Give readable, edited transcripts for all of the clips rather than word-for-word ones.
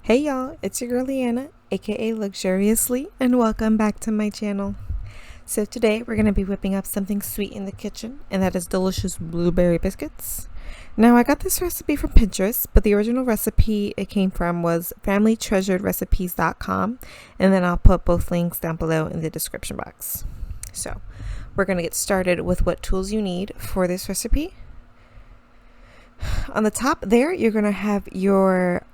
Hey y'all, it's your girl Leanna, aka Luxuriously, and welcome back to my channel. So today we're going to be whipping up something sweet in the kitchen, and that is delicious blueberry biscuits. Now I got this recipe from Pinterest, but the original recipe it came from was familytreasuredrecipes.com, and then I'll put both links down below in the description box. So we're going to get started with what tools you need for this recipe. On the top there, you're going to have your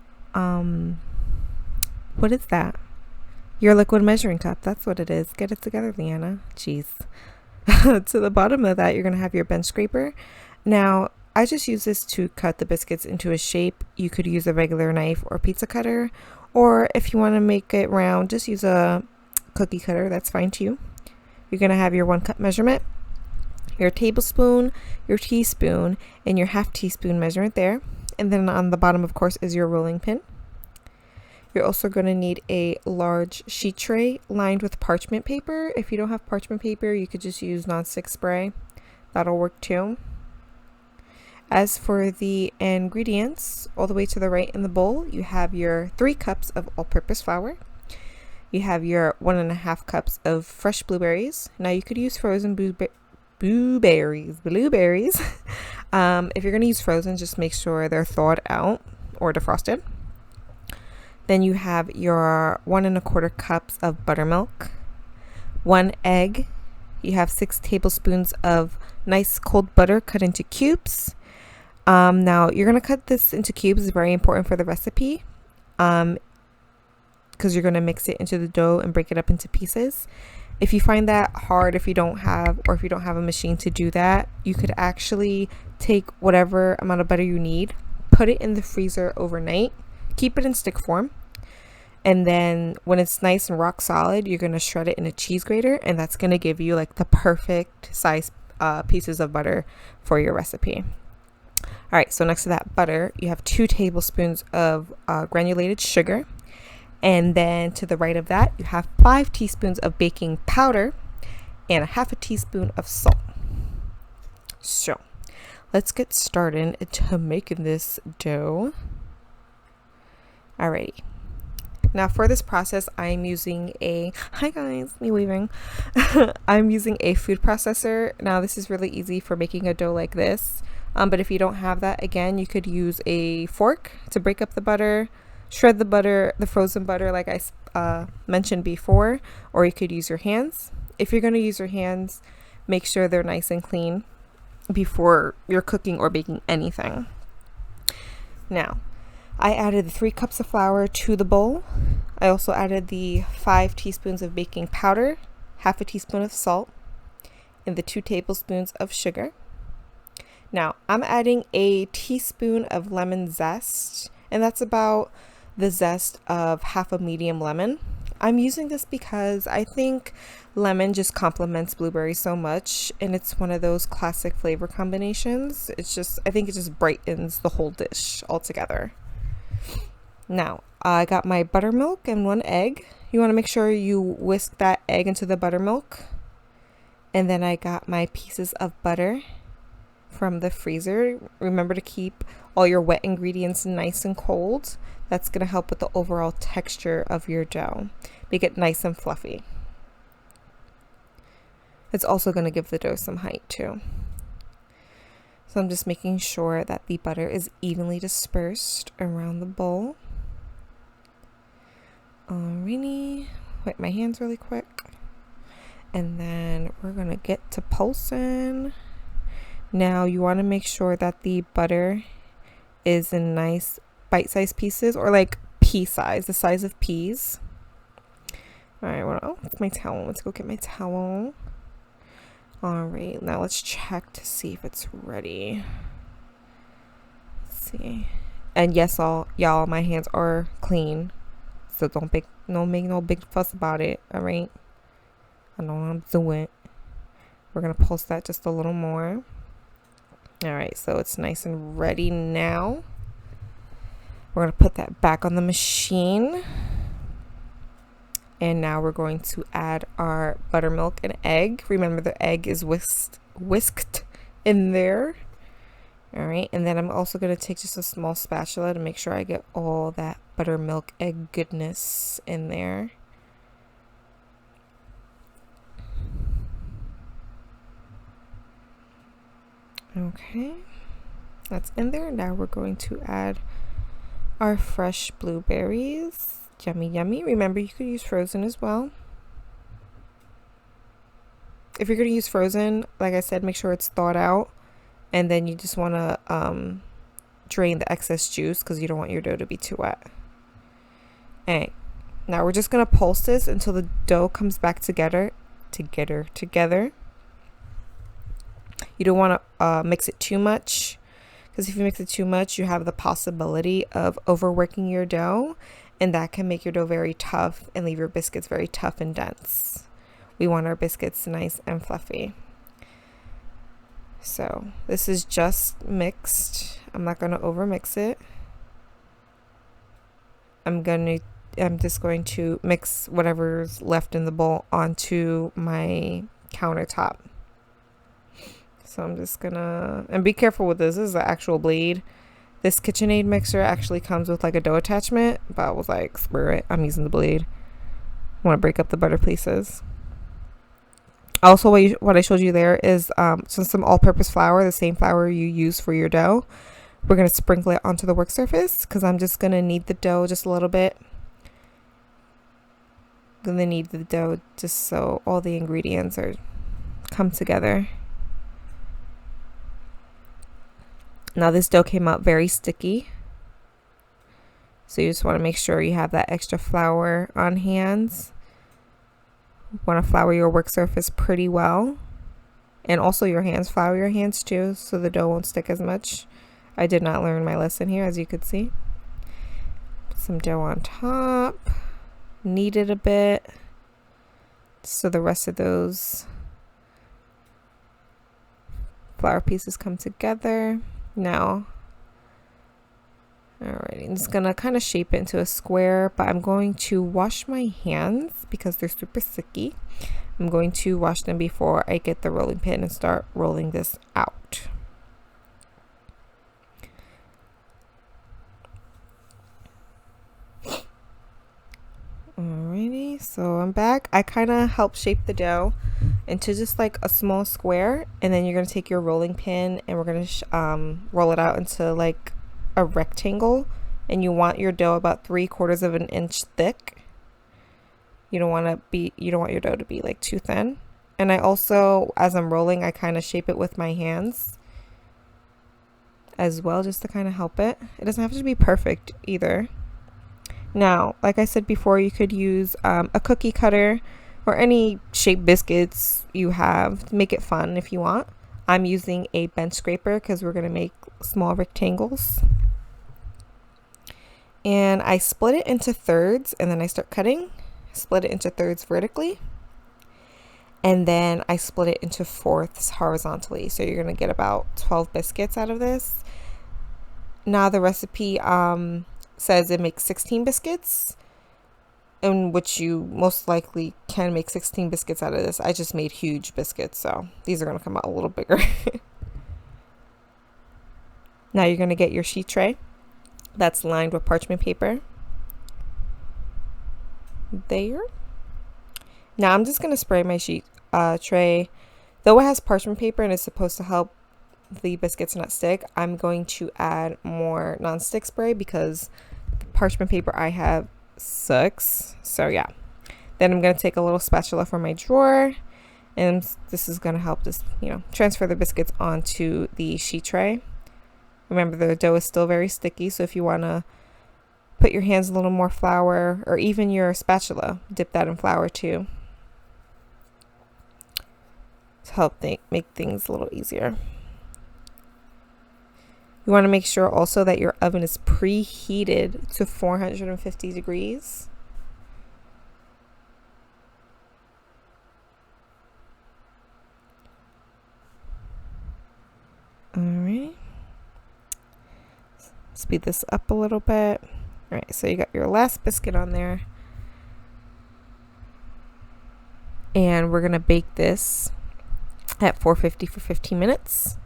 what is that? Your liquid measuring cup. That's what it is. Get it together, Leanna. Jeez. To the bottom of that, you're going to have your bench scraper. Now, I just use this to cut the biscuits into a shape. You could use a regular knife or pizza cutter, or if you want to make it round, just use a cookie cutter. That's fine too. You're going to have your 1 cup measurement, your tablespoon, your teaspoon, and your half teaspoon measurement there. And then on the bottom, of course, is your rolling pin. You're also going to need a large sheet tray lined with parchment paper. If you don't have parchment paper, you could just use nonstick spray. That'll work too. As for the ingredients, all the way to the right in the bowl, you have your 3 cups of all-purpose flour. You have your 1.5 cups of fresh blueberries. Now you could use frozen blueberries. If you're going to use frozen, just make sure they're thawed out or defrosted. Then you have your 1.25 cups of buttermilk, 1 egg. You have 6 tablespoons of nice cold butter cut into cubes. Now you're going to cut this into cubes. It's very important for the recipe because you're going to mix it into the dough and break it up into pieces. If you find that hard, if you don't have a machine to do that, you could actually take whatever amount of butter you need, put it in the freezer overnight, keep it in stick form, and then when it's nice and rock solid, you're going to shred it in a cheese grater, and that's going to give you like the perfect size pieces of butter for your recipe. All right, so next to that butter, you have 2 tablespoons of granulated sugar. And then to the right of that, you have 5 teaspoons of baking powder and 1/2 teaspoon of salt. So let's get started into making this dough. Alrighty. Now for this process, I'm using hi guys, me waving. I'm using a food processor. Now this is really easy for making a dough like this. But if you don't have that, again, you could use a fork to break up the butter, shred the butter, the frozen butter like I mentioned before, or you could use your hands. If you're going to use your hands, make sure they're nice and clean before you're cooking or baking anything. Now, I added the 3 cups of flour to the bowl. I also added the 5 teaspoons of baking powder, 1/2 teaspoon of salt, and the 2 tablespoons of sugar. Now, I'm adding a teaspoon of lemon zest, and that's about the zest of 1/2 medium lemon. I'm using this because I think lemon just complements blueberry so much, and it's one of those classic flavor combinations. I think it just brightens the whole dish altogether. Now, I got my buttermilk and 1 egg. You want to make sure you whisk that egg into the buttermilk. And then I got my pieces of butter from the freezer. Remember to keep all your wet ingredients nice and cold. That's going to help with the overall texture of your dough. Make it nice and fluffy. It's also going to give the dough some height too. So I'm just making sure that the butter is evenly dispersed around the bowl. Alrighty, wipe my hands really quick. And then we're going to get to pulsing. Now you want to make sure that the butter is in nice bite-sized pieces, or like pea size, the size of peas. Alright, well, it's my towel. Let's go get my towel. Alright, now let's check to see if it's ready. Let's see. And yes, y'all, my hands are clean. So don't make no big fuss about it, alright? I know what I'm doing. We're going to pulse that just a little more. Alright, so it's nice and ready now. We're going to put that back on the machine. And now we're going to add our buttermilk and egg. Remember, the egg is whisked in there. All right, and then I'm also going to take just a small spatula to make sure I get all that buttermilk egg goodness in there. Okay, that's in there. Now we're going to add our fresh blueberries. Yummy, yummy. Remember, you could use frozen as well. If you're going to use frozen, like I said, make sure it's thawed out. And then you just want to drain the excess juice because you don't want your dough to be too wet. Alright, now we're just going to pulse this until the dough comes back together. You don't want to mix it too much, because if you mix it too much, you have the possibility of overworking your dough, and that can make your dough very tough and leave your biscuits very tough and dense. We want our biscuits nice and fluffy. So this is just mixed. I'm not going to over mix it. I'm just going to mix whatever's left in the bowl onto my countertop. So I'm just gonna, and be careful with this. This is an actual blade. This KitchenAid mixer actually comes with like a dough attachment, but I was like, screw it, I'm using the blade. I want to break up the butter pieces. Also, what I showed you there is some all-purpose flour, the same flour you use for your dough. We're going to sprinkle it onto the work surface because I'm just going to knead the dough just a little bit. I'm going to knead the dough just so all the ingredients come together. Now this dough came out very sticky. So you just want to make sure you have that extra flour on hands. Want to flour your work surface pretty well, and also your hands. Flour your hands too so the dough won't stick as much. I did not learn my lesson here, as you could see. Put some dough on top, knead it a bit so the rest of those flour pieces come together. Now, alrighty, I'm just gonna kind of shape it into a square, but I'm going to wash my hands because they're super sticky. I'm going to wash them before I get the rolling pin and start rolling this out. Alrighty, so I'm back. I kind of help shape the dough into just like a small square, and then you're going to take your rolling pin and we're going to roll it out into like a rectangle, and you want your dough about 3/4 of an inch thick. You don't want your dough to be like too thin. And I also, as I'm rolling, I kind of shape it with my hands as well, just to kind of help it. It doesn't have to be perfect either. Now, like I said before, you could use a cookie cutter or any shaped biscuits you have to make it fun if you want. I'm using a bench scraper because we're going to make small rectangles. And I split it into thirds, and then I start cutting. Split it into thirds vertically. And then I split it into fourths horizontally. So you're going to get about 12 biscuits out of this. Now the recipe says it makes 16 biscuits, in which you most likely can make 16 biscuits out of this. I just made huge biscuits, so these are going to come out a little bigger. Now you're going to get your sheet tray that's lined with parchment paper. There. Now I'm just going to spray my sheet tray. Though it has parchment paper and it's supposed to help the biscuits not stick, I'm going to add more non-stick spray because the parchment paper I have sucks. So yeah. Then I'm going to take a little spatula from my drawer, and this is going to help just, transfer the biscuits onto the sheet tray. Remember, the dough is still very sticky, so if you want to put your hands in a little more flour, or even your spatula, dip that in flour too, to help make things a little easier. You want to make sure also that your oven is preheated to 450 degrees. All right. Speed this up a little bit. All right, so you got your last biscuit on there. And we're going to bake this at 450 for 15 minutes.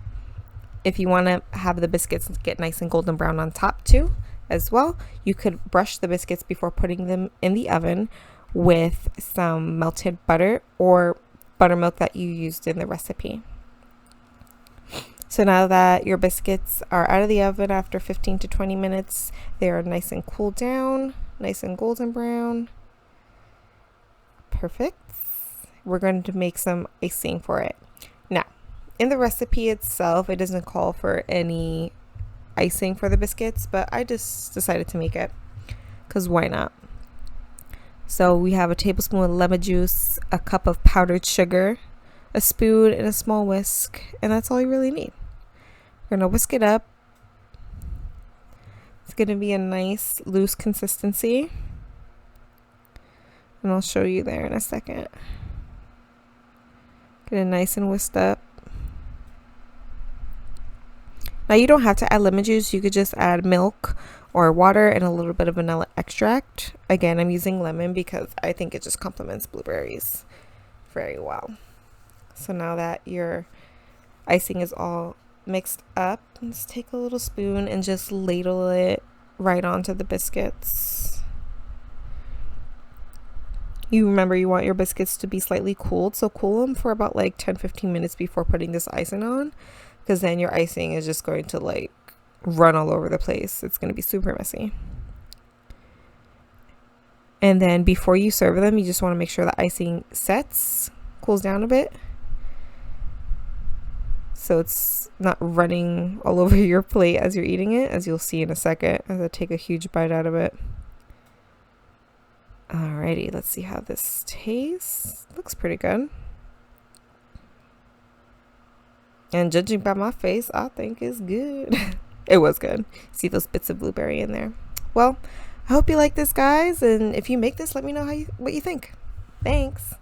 If you want to have the biscuits get nice and golden brown on top too, as well, you could brush the biscuits before putting them in the oven with some melted butter or buttermilk that you used in the recipe. So now that your biscuits are out of the oven after 15 to 20 minutes, they are nice and cooled down, nice and golden brown. Perfect. We're going to make some icing for it. Now, in the recipe itself, it doesn't call for any icing for the biscuits, but I just decided to make it because why not? So we have a tablespoon of lemon juice, a cup of powdered sugar, a spoon, and a small whisk, and that's all you really need. We're gonna whisk it up. It's gonna be a nice loose consistency, and I'll show you there in a second. Get it nice and whisked up. Now you don't have to add lemon juice, you could just add milk or water and a little bit of vanilla extract. Again, I'm using lemon because I think it just complements blueberries very well. So now that your icing is all mixed up, let's take a little spoon and just ladle it right onto the biscuits. You remember you want your biscuits to be slightly cooled, so cool them for about like 10-15 minutes before putting this icing on, because then your icing is just going to like run all over the place. It's going to be super messy. And then before you serve them, you just want to make sure the icing sets, cools down a bit, so it's not running all over your plate as you're eating it, as you'll see in a second as I take a huge bite out of it. Alrighty, let's see how this tastes. Looks pretty good. And judging by my face, I think it's good. It was good. See those bits of blueberry in there. Well, I hope you like this, guys, and if you make this, let me know what you think. Thanks.